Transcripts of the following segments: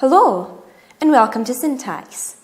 Hello, and welcome to Syntax.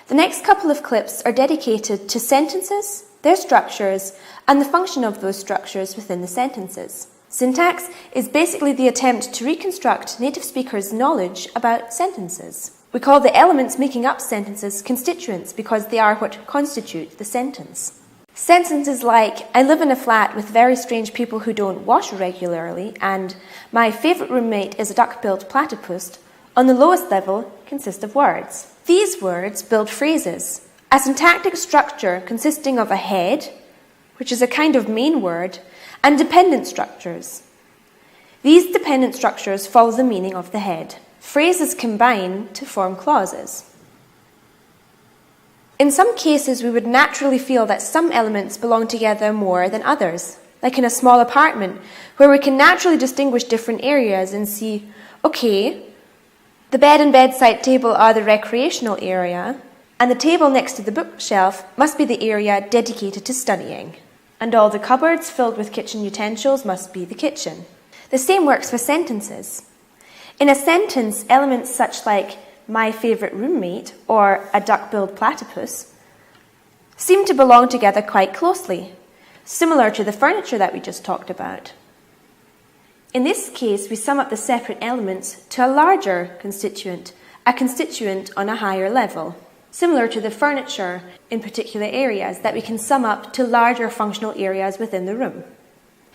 The next couple of clips are dedicated to sentences, their structures, and the function of those structures within the sentences. Syntax is basically the attempt to reconstruct native speakers' knowledge about sentences. We call the elements making up sentences constituents because they are what constitute the sentence. Sentences like, I live in a flat with very strange people who don't wash regularly, and my favourite roommate is a duck-billed platypus, on the lowest level consist of words. These words build phrases, a syntactic structure consisting of a head, which is a kind of main word, and dependent structures. These dependent structures follow the meaning of the head. Phrases combine to form clauses. In some cases, we would naturally feel that some elements belong together more than others, like in a small apartment, where we can naturally distinguish different areas and see, okay, the bed and bedside table are the recreational area, and the table next to the bookshelf must be the area dedicated to studying. And all the cupboards filled with kitchen utensils must be the kitchen. The same works for sentences. In a sentence, elements such like my favourite roommate or a duck-billed platypus seem to belong together quite closely, similar to the furniture that we just talked about. In this case, we sum up the separate elements to a larger constituent, a constituent on a higher level, similar to the furniture in particular areas that we can sum up to larger functional areas within the room.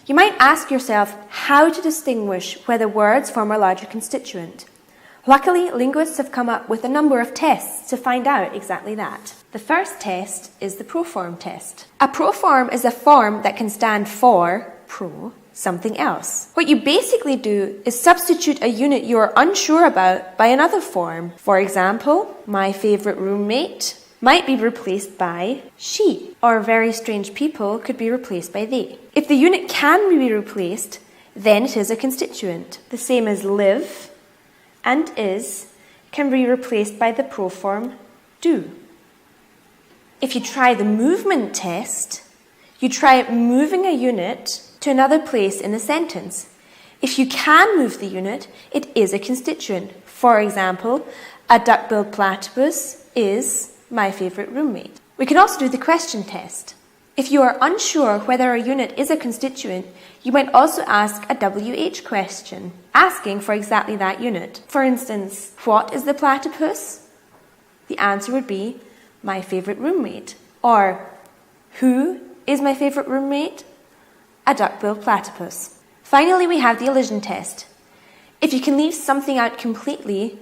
You might ask yourself how to distinguish whether words form a larger constituent. Luckily, linguists have come up with a number of tests to find out exactly that. The first test is the Proform Test. A proform is a form that can stand for, something else. What you basically do is substitute a unit you are unsure about by another form. For example, my favourite roommate might be replaced by she, or very strange people could be replaced by they. If the unit can be replaced, then it is a constituent. The same as live and is can be replaced by the proform do. If you try the movement test, you try moving a unit to another place in the sentence. If you can move the unit, it is a constituent. For example, a duck-billed platypus is my favourite roommate. We can also do the question test. If you are unsure whether a unit is a constituent, you might also ask a WH question, asking for exactly that unit. For instance, what is the platypus? The answer would be my favourite roommate. Or, who is my favourite roommate? A duck-billed platypus. Finally, we have the elision test. If you can leave something out completely,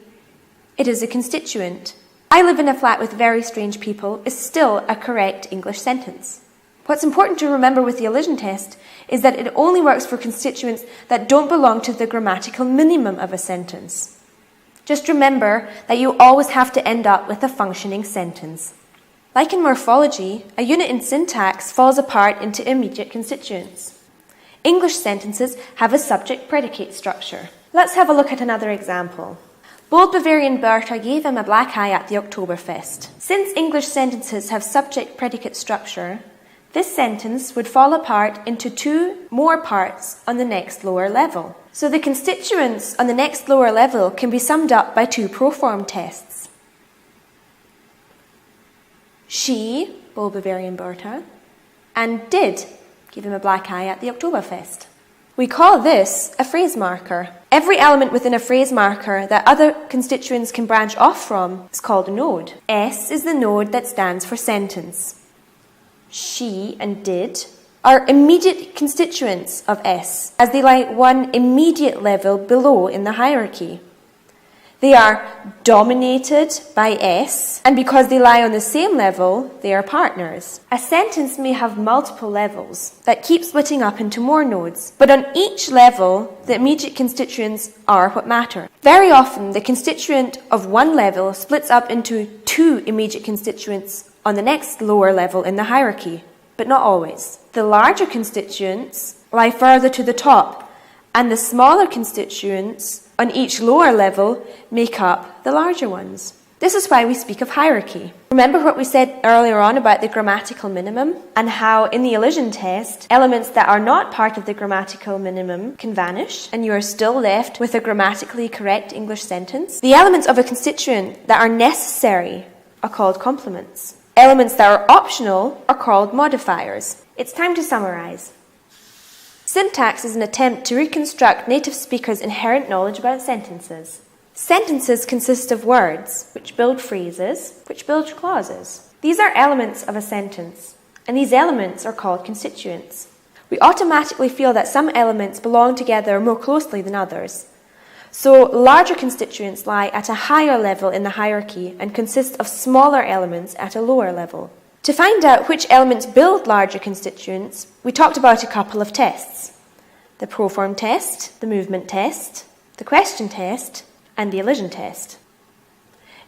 it is a constituent. I live in a flat with very strange people is still a correct English sentence. What's important to remember with the elision test is that it only works for constituents that don't belong to the grammatical minimum of a sentence. Just remember that you always have to end up with a functioning sentence. Like in morphology, a unit in syntax falls apart into immediate constituents. English sentences have a subject-predicate structure. Let's have a look at another example. Bold Bavarian Bertha gave him a black eye at the Oktoberfest. Since English sentences have subject-predicate structure, this sentence would fall apart into two more parts on the next lower level. So the constituents on the next lower level can be summed up by two proform tests. She, Bold Bavarian Bertha, and did give him a black eye at the Oktoberfest. We call this a phrase marker. Every element within a phrase marker that other constituents can branch off from is called a node. S is the node that stands for sentence. She and did are immediate constituents of S, as they lie one immediate level below in the hierarchy. They are dominated by S, and because they lie on the same level, they are partners. A sentence may have multiple levels that keep splitting up into more nodes, but on each level, the immediate constituents are what matter. Very often, the constituent of one level splits up into two immediate constituents on the next lower level in the hierarchy, but not always. The larger constituents lie further to the top, and the smaller constituents on each lower level make up the larger ones. This is why we speak of hierarchy. Remember what we said earlier on about the grammatical minimum and how in the elision test, elements that are not part of the grammatical minimum can vanish and you are still left with a grammatically correct English sentence. The elements of a constituent that are necessary are called complements. Elements that are optional are called modifiers. It's time to summarize. Syntax is an attempt to reconstruct native speakers' inherent knowledge about sentences. Sentences consist of words, which build phrases, which build clauses. These are elements of a sentence, and these elements are called constituents. We automatically feel that some elements belong together more closely than others. So, larger constituents lie at a higher level in the hierarchy and consist of smaller elements at a lower level. To find out which elements build larger constituents, we talked about a couple of tests. The Proform Test, the Movement Test, the Question Test, and the elision test.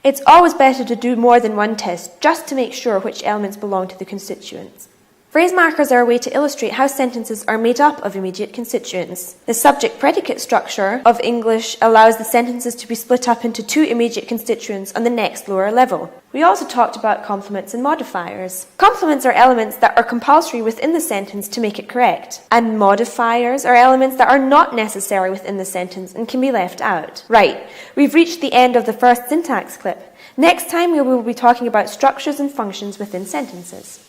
It's always better to do more than one test just to make sure which elements belong to the constituents. Phrase markers are a way to illustrate how sentences are made up of immediate constituents. The subject-predicate structure of English allows the sentences to be split up into two immediate constituents on the next lower level. We also talked about complements and modifiers. Complements are elements that are compulsory within the sentence to make it correct, and modifiers are elements that are not necessary within the sentence and can be left out. Right, we've reached the end of the first syntax clip. Next time we will be talking about structures and functions within sentences.